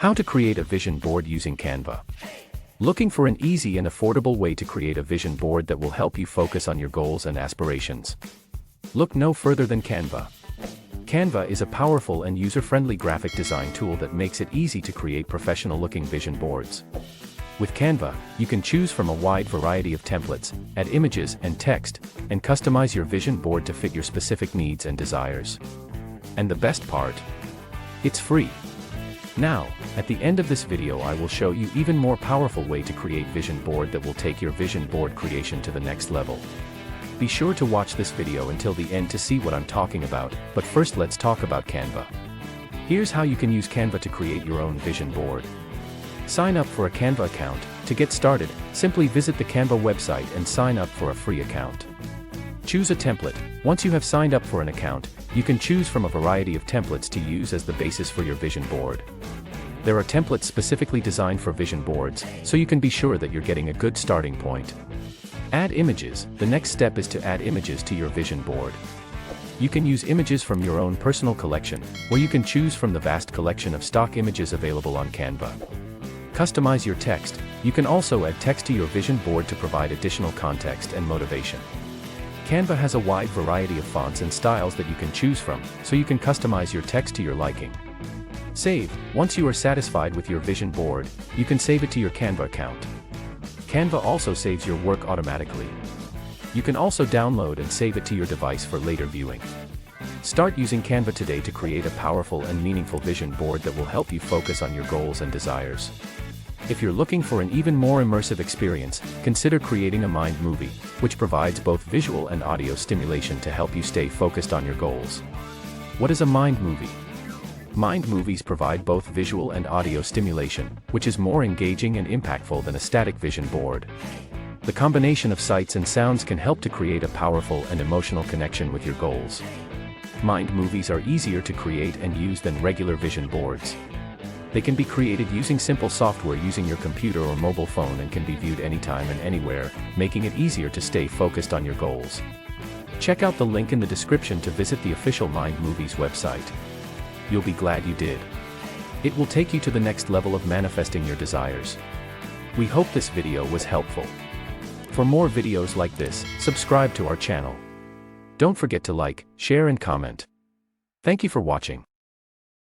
How to create a vision board using Canva. Looking for an easy and affordable way to create a vision board that will help you focus on your goals and aspirations? Look no further than Canva. Canva is a powerful and user-friendly graphic design tool that makes it easy to create professional-looking vision boards. With Canva, you can choose from a wide variety of templates, add images and text, and customize your vision board to fit your specific needs and desires. And the best part? It's free. Now, at the end of this video I will show you even more powerful way to create vision board that will take your vision board creation to the next level. Be sure to watch this video until the end to see what I'm talking about, but first let's talk about Canva. Here's how you can use Canva to create your own vision board. Sign up for a Canva account. To get started, simply visit the Canva website and sign up for a free account. Choose a template. Once you have signed up for an account, you can choose from a variety of templates to use as the basis for your vision board. There are templates specifically designed for vision boards, so you can be sure that you're getting a good starting point. Add images. The next step is to add images to your vision board. You can use images from your own personal collection, or you can choose from the vast collection of stock images available on Canva. Customize your text. You can also add text to your vision board to provide additional context and motivation. Canva has a wide variety of fonts and styles that you can choose from, so you can customize your text to your liking. Save. Once you are satisfied with your vision board, you can save it to your Canva account. Canva also saves your work automatically. You can also download and save it to your device for later viewing. Start using Canva today to create a powerful and meaningful vision board that will help you focus on your goals and desires. If you're looking for an even more immersive experience, consider creating a mind movie, which provides both visual and audio stimulation to help you stay focused on your goals. What is a mind movie? Mind movies provide both visual and audio stimulation, which is more engaging and impactful than a static vision board. The combination of sights and sounds can help to create a powerful and emotional connection with your goals. Mind movies are easier to create and use than regular vision boards. They can be created using simple software using your computer or mobile phone and can be viewed anytime and anywhere, making it easier to stay focused on your goals. Check out the link in the description to visit the official Mind Movies website. You'll be glad you did. It will take you to the next level of manifesting your desires. We hope this video was helpful. For more videos like this, subscribe to our channel. Don't forget to like, share and comment. Thank you for watching.